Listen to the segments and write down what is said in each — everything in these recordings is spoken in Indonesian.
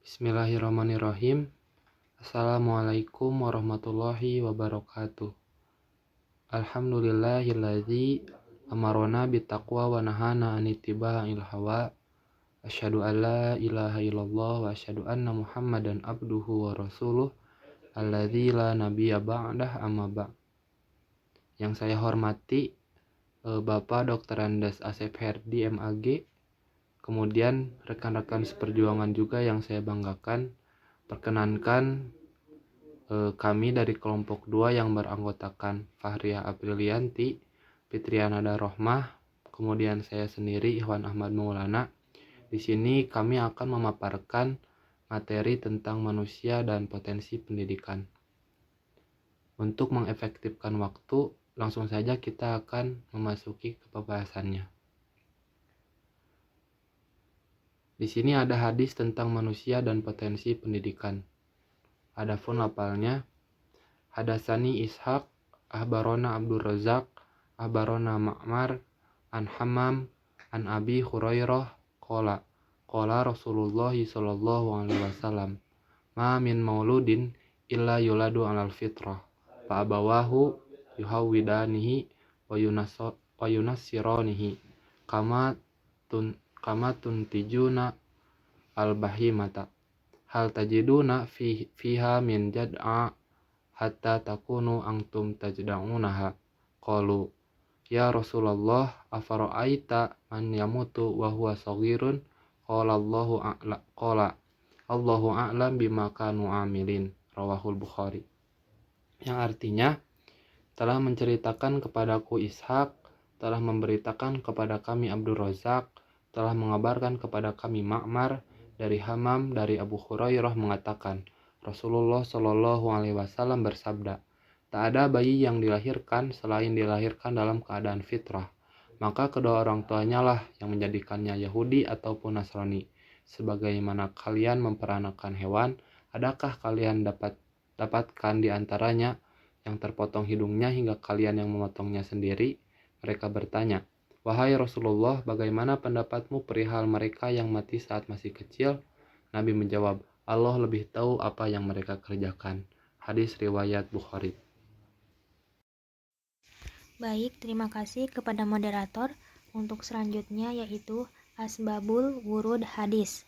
Bismillahirrahmanirrahim. Assalamualaikum warahmatullahi wabarakatuh. Alhamdulillahilladzi amarona bittaqwa wa nahana anittiba'il hawa. Asyhadu an la ilaha illallah wa asyhadu anna Muhammadan abduhu wa rasuluh alladzi la nabiyya ba'dah amma ba'. Yang saya hormati Bapak Dr. Andes Asep Herdi MAG, kemudian rekan-rekan seperjuangan juga yang saya banggakan. Perkenankan kami dari kelompok 2 yang beranggotakan Fahriah Aprilianti, Fitriana Darohmah, kemudian saya sendiri Ikhwan Ahmad Maulana. Di sini kami akan memaparkan materi tentang manusia dan potensi pendidikan. Untuk mengefektifkan waktu, langsung saja kita akan memasuki ke pembahasannya. Di sini ada hadis tentang manusia dan potensi pendidikan. Adapun lafalnya, Hadatsani Ishaq, Ahbarona Abdul Razak, Ahbarona Ma'mar, An Hammam, An Abi Hurairah, Qala Rasulullah sallallahu alaihi wasallam, Ma min mauludin illa yuladu alal fitrah, fa abawahu yuhawwidanihi wa yunassiranihi kama tuntijuna al-bahimata. Hal tajiduna fiha min jad'a hatta takunu antum tajda'unaha. Qalu ya Rasulullah afara'aita man yamutu wa huwa saghirun. Qala Allahu a'lam bima kanu amilin. Rawahul Bukhari. Yang artinya, telah menceritakan kepadaku Ishaq, telah memberitakan kepada kami Abdul Razak, telah mengabarkan kepada kami Ma'mar dari Hammam dari Abu Hurairah mengatakan, Rasulullah Shallallahu alaihi wasallam bersabda, tak ada bayi yang dilahirkan selain dilahirkan dalam keadaan fitrah, maka kedua orang tuanya lah yang menjadikannya Yahudi ataupun Nasrani. Sebagaimana kalian memperanakan hewan, adakah kalian dapatkan di antaranya yang terpotong hidungnya hingga kalian yang memotongnya sendiri? Mereka bertanya, wahai Rasulullah, bagaimana pendapatmu perihal mereka yang mati saat masih kecil? Nabi menjawab, Allah lebih tahu apa yang mereka kerjakan. Hadis riwayat Bukhari. Baik, terima kasih kepada moderator. Untuk selanjutnya yaitu Asbabul Wurud Hadis.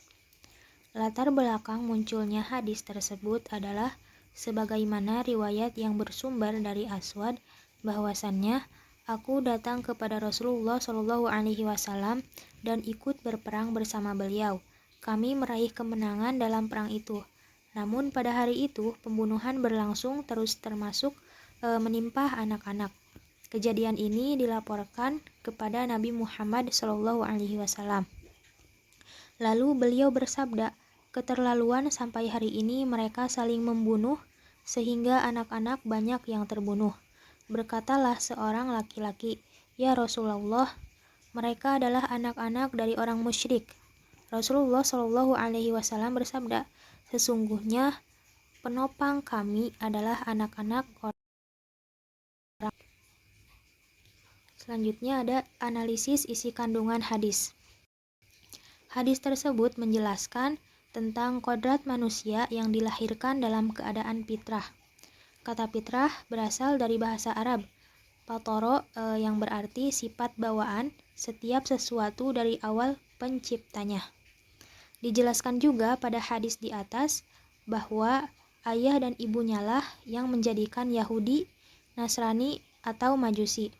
Latar belakang munculnya hadis tersebut adalah sebagaimana riwayat yang bersumber dari Aswad bahwasannya aku datang kepada Rasulullah Shallallahu alaihi wasallam dan ikut berperang bersama beliau. Kami meraih kemenangan dalam perang itu. Namun pada hari itu pembunuhan berlangsung terus termasuk menimpa anak-anak. Kejadian ini dilaporkan kepada Nabi Muhammad SAW. Lalu beliau bersabda, keterlaluan sampai hari ini mereka saling membunuh sehingga anak-anak banyak yang terbunuh. Berkatalah seorang laki-laki, ya Rasulullah, mereka adalah anak-anak dari orang musyrik. Rasulullah SAW bersabda, sesungguhnya penopang kami adalah anak-anak orang. Selanjutnya ada analisis isi kandungan hadis. Hadis tersebut menjelaskan tentang kodrat manusia yang dilahirkan dalam keadaan fitrah. Kata fitrah berasal dari bahasa Arab, patoro yang berarti sifat bawaan setiap sesuatu dari awal penciptanya. Dijelaskan juga pada hadis di atas bahwa ayah dan ibunya lah yang menjadikan Yahudi, Nasrani, atau Majusi.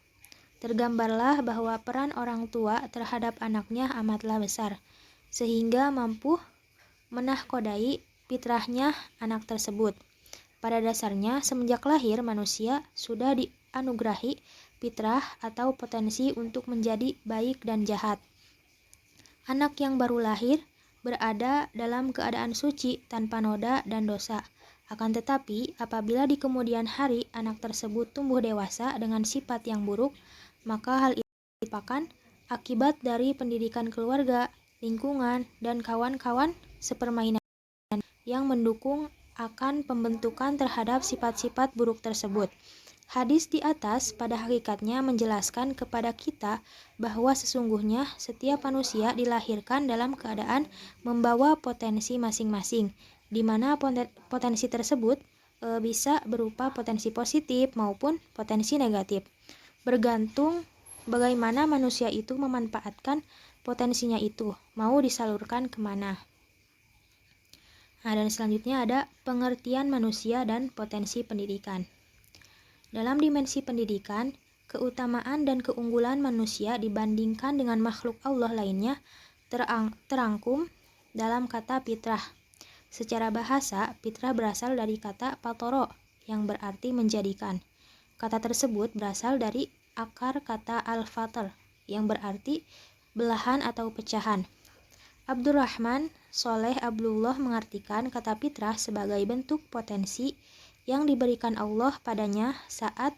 Tergambarlah bahwa peran orang tua terhadap anaknya amatlah besar, sehingga mampu menahkodai fitrahnya anak tersebut. Pada dasarnya, semenjak lahir manusia sudah dianugerahi fitrah atau potensi untuk menjadi baik dan jahat. Anak yang baru lahir berada dalam keadaan suci tanpa noda dan dosa. Akan tetapi, apabila di kemudian hari anak tersebut tumbuh dewasa dengan sifat yang buruk, maka hal itu merupakan akibat dari pendidikan keluarga, lingkungan, dan kawan-kawan sepermainan yang mendukung akan pembentukan terhadap sifat-sifat buruk tersebut. Hadis di atas pada hakikatnya menjelaskan kepada kita bahwa sesungguhnya setiap manusia dilahirkan dalam keadaan membawa potensi masing-masing, di mana potensi tersebut bisa berupa potensi positif maupun potensi negatif, bergantung bagaimana manusia itu memanfaatkan potensinya itu, mau disalurkan kemana. Nah, dan selanjutnya ada pengertian manusia dan potensi pendidikan. Dalam dimensi pendidikan, keutamaan dan keunggulan manusia dibandingkan dengan makhluk Allah lainnya terangkum dalam kata fitrah. Secara bahasa, fitrah berasal dari kata patoro yang berarti menjadikan. Kata tersebut berasal dari akar kata al-fatr yang berarti belahan atau pecahan. Abdurrahman Soleh Abdullah mengartikan kata fitrah sebagai bentuk potensi yang diberikan Allah padanya saat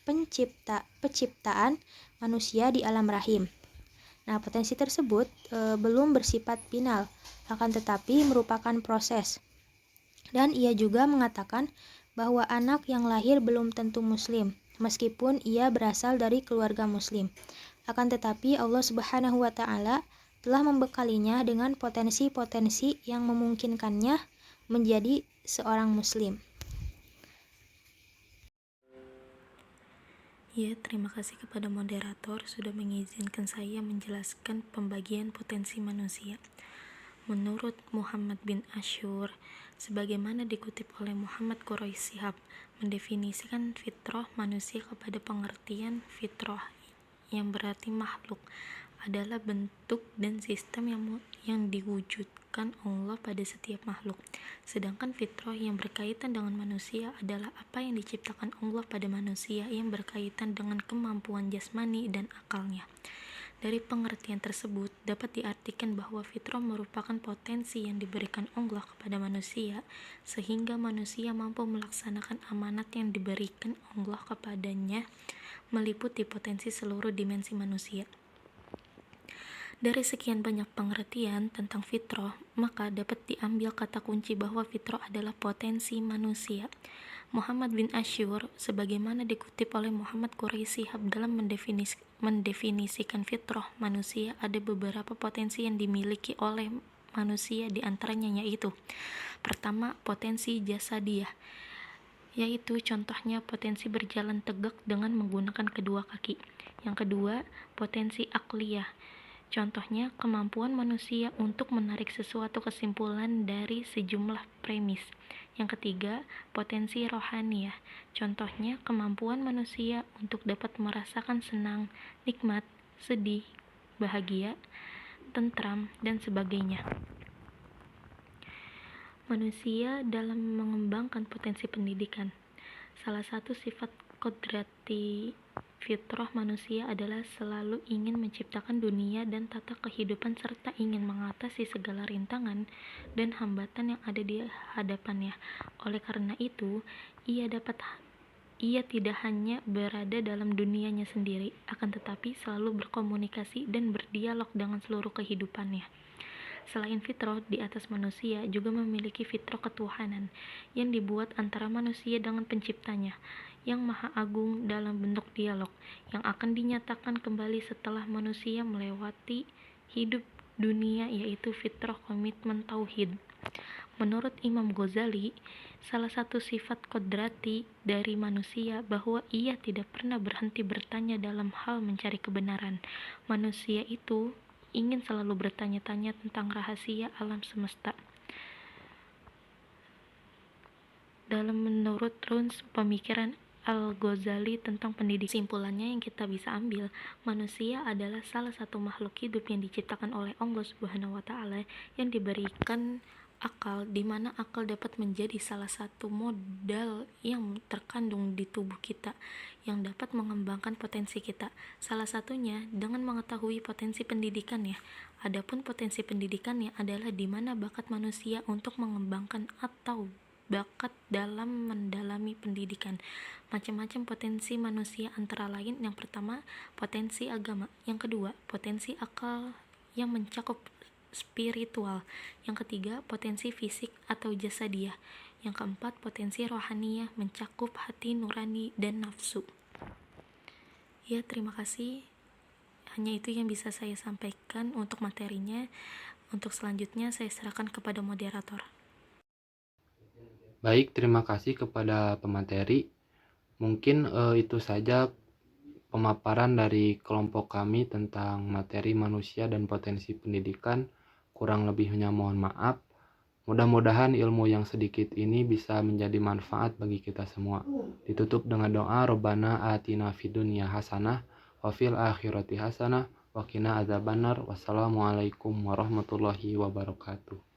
penciptaan manusia di alam rahim. Nah, potensi tersebut belum bersifat final, akan tetapi merupakan proses. Dan ia juga mengatakan bahwa anak yang lahir belum tentu muslim, meskipun ia berasal dari keluarga muslim. Akan tetapi Allah Subhanahu wa taala telah membekalinya dengan potensi-potensi yang memungkinkannya menjadi seorang muslim. Ya, terima kasih kepada moderator sudah mengizinkan saya menjelaskan pembagian potensi manusia. Menurut Muhammad bin Asyur, sebagaimana dikutip oleh Muhammad Quraisy Shihab, mendefinisikan fitrah manusia kepada pengertian fitrah yang berarti makhluk adalah bentuk dan sistem yang diwujudkan Allah pada setiap makhluk. Sedangkan fitrah yang berkaitan dengan manusia adalah apa yang diciptakan Allah pada manusia yang berkaitan dengan kemampuan jasmani dan akalnya. Dari pengertian tersebut dapat diartikan bahwa fitrah merupakan potensi yang diberikan Allah kepada manusia sehingga manusia mampu melaksanakan amanat yang diberikan Allah kepadanya, meliputi potensi seluruh dimensi manusia. Dari sekian banyak pengertian tentang fitrah, maka dapat diambil kata kunci bahwa fitrah adalah potensi manusia. Muhammad bin Asyur, sebagaimana dikutip oleh Muhammad Quraisy Shihab dalam mendefinisikan fitrah manusia, ada beberapa potensi yang dimiliki oleh manusia, di antaranya yaitu: pertama, potensi jasadiyah, yaitu contohnya potensi berjalan tegak dengan menggunakan kedua kaki. Yang kedua, potensi akliyah, contohnya kemampuan manusia untuk menarik sesuatu kesimpulan dari sejumlah premis. Yang ketiga, potensi rohaniyah, contohnya kemampuan manusia untuk dapat merasakan senang, nikmat, sedih, bahagia, tentram, dan sebagainya. Manusia dalam mengembangkan potensi pendidikan. Salah satu sifat kodrati fitrah manusia adalah selalu ingin menciptakan dunia dan tata kehidupan serta ingin mengatasi segala rintangan dan hambatan yang ada di hadapannya. Oleh karena itu, ia tidak hanya berada dalam dunianya sendiri, akan tetapi selalu berkomunikasi dan berdialog dengan seluruh kehidupannya. Selain fitrah di atas manusia juga memiliki fitrah ketuhanan yang dibuat antara manusia dengan penciptanya yang maha agung dalam bentuk dialog yang akan dinyatakan kembali setelah manusia melewati hidup dunia, yaitu fitrah komitmen tauhid. Menurut Imam Ghazali, salah satu sifat kodrati dari manusia bahwa ia tidak pernah berhenti bertanya dalam hal mencari kebenaran. Manusia itu ingin selalu bertanya-tanya tentang rahasia alam semesta. Dalam menurut runs pemikiran Al-Ghazali tentang pendidikan, kesimpulannya yang kita bisa ambil, manusia adalah salah satu makhluk hidup yang diciptakan oleh Allah Subhanahu wa taala yang diberikan akal, di mana akal dapat menjadi salah satu modal yang terkandung di tubuh kita yang dapat mengembangkan potensi kita. Salah satunya dengan mengetahui potensi pendidikannya. Adapun potensi pendidikannya adalah di mana bakat manusia untuk mengembangkan atau bakat dalam mendalami pendidikan. Macam-macam potensi manusia antara lain: yang pertama, potensi agama; yang kedua, potensi akal yang mencakup spiritual. Yang ketiga, potensi fisik atau jasadiah. Yang keempat, potensi rohaniyah mencakup hati nurani dan nafsu. Ya, terima kasih. Hanya itu yang bisa saya sampaikan untuk materinya. Untuk selanjutnya saya serahkan kepada moderator. Baik, terima kasih kepada pemateri. Mungkin itu saja pemaparan dari kelompok kami tentang materi manusia dan potensi pendidikan. Kurang lebihnya mohon maaf. Mudah-mudahan ilmu yang sedikit ini bisa menjadi manfaat bagi kita semua. Ditutup dengan doa, Rabbana atina fid dunya hasanah wa fil akhirati hasanah wa qina adzabannar. Wassalamualaikum warahmatullahi wabarakatuh.